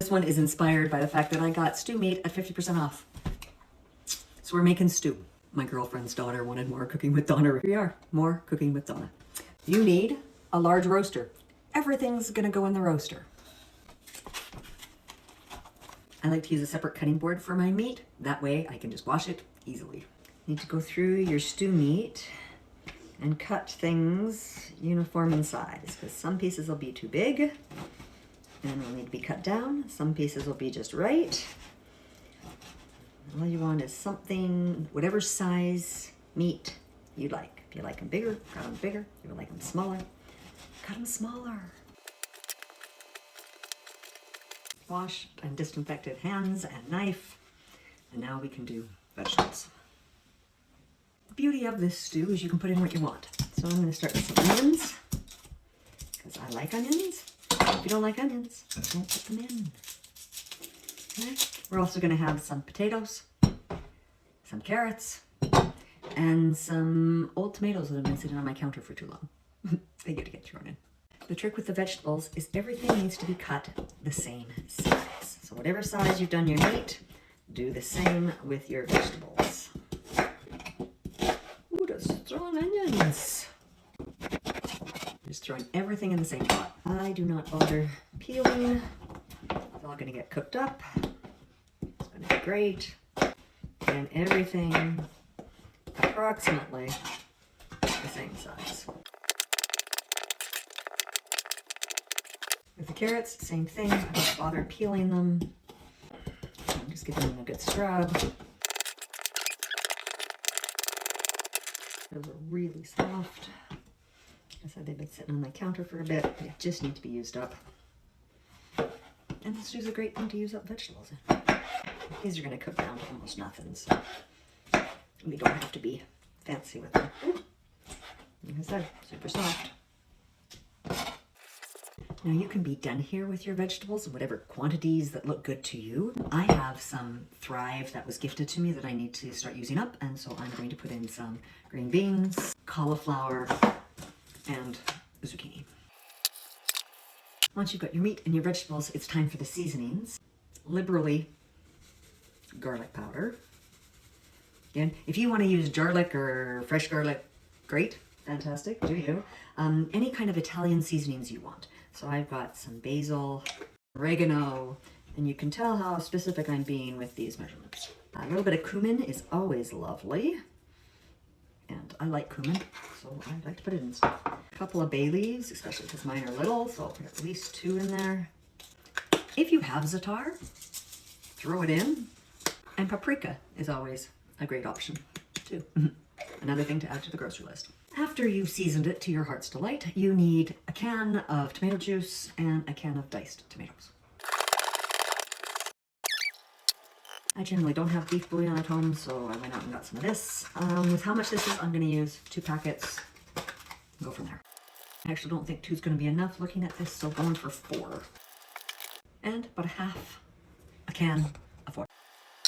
This one is inspired by the fact that I got stew meat at 50% off. So we're making stew. My girlfriend's daughter wanted more cooking with Donna. Here we are, more cooking with Donna. You need a large roaster. Everything's gonna go in the roaster. I like to use a separate cutting board for my meat. That way I can just wash it easily. You need to go through your stew meat and cut things uniform in size, because some pieces will be too big and will need to be cut down. Some pieces will be just right. All you want is something, whatever size meat you like. If you like them bigger, cut them bigger. If you like them smaller, cut them smaller. Wash and disinfected hands and knife. And now we can do vegetables. The beauty of this stew is you can put in what you want. So I'm going to start with some onions, because I like onions. If you don't like onions, don't put them in. Okay. We're also going to have some potatoes, some carrots, and some old tomatoes that have been sitting on my counter for too long. They get to get thrown in. The trick with the vegetables is everything needs to be cut the same size. So whatever size you've done your meat, do the same with your vegetables. Ooh, those strong onions. Just throwing everything in the same pot. I do not bother peeling. It's all gonna get cooked up. It's gonna be great. And everything approximately the same size. With the carrots, same thing. I don't bother peeling them. I'm just giving them a good scrub. Those are really soft. Like I said, they've been sitting on my counter for a bit. They just need to be used up. And this is a great thing to use up vegetables in. These are going to cook down to almost nothing, so we don't have to be fancy with them. Like I said, super soft. Now you can be done here with your vegetables in whatever quantities that look good to you. I have some Thrive that was gifted to me that I need to start using up, and so I'm going to put in some green beans, cauliflower, and zucchini. Once you've got your meat and your vegetables, it's time for the seasonings. Liberally, garlic powder. Again, if you want to use garlic or fresh garlic, great, fantastic, do you. Any kind of Italian seasonings you want. So I've got some basil, oregano, and you can tell how specific I'm being with these measurements. A little bit of cumin is always lovely. And I like cumin, so I like to put it in stuff. A couple of bay leaves, especially because mine are little, so I'll put at least 2 in there. If you have zaatar, throw it in. And paprika is always a great option, too. Another thing to add to the grocery list. After you've seasoned it to your heart's delight, you need a can of tomato juice and a can of diced tomatoes. I generally don't have beef bouillon at home, so I went out and got some of this. With how much this is, I'm going to use 2 packets and go from there. I actually don't think 2 is going to be enough looking at this, so going for 4. And about a can of 4.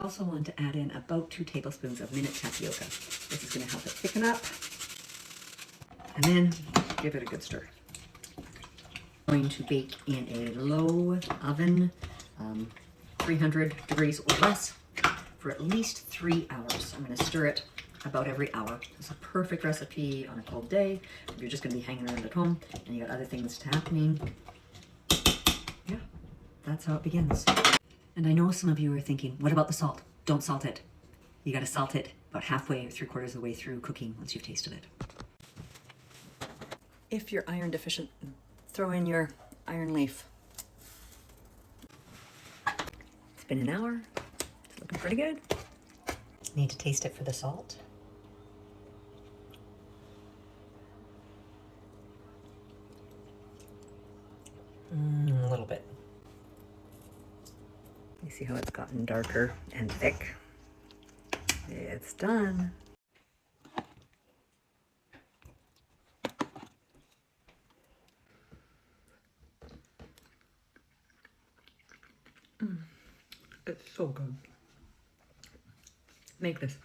I also want to add in about 2 tablespoons of minute tapioca. This is going to help it thicken up. And then give it a good stir. I'm going to bake in a low oven, 300 degrees or less, for at least 3 hours. I'm going to stir it about every hour. It's a perfect recipe on a cold day. If you're just going to be hanging around at home and you got other things happening. Yeah, that's how it begins. And I know some of you are thinking, what about the salt? Don't salt it. You got to salt it about halfway or 3/4 of the way through cooking once you've tasted it. If you're iron deficient, throw in your iron leaf. It's been an hour. It's looking pretty good. Need to taste it for the salt. A little bit. You see how it's gotten darker and thick? It's done. It's so good. Make this.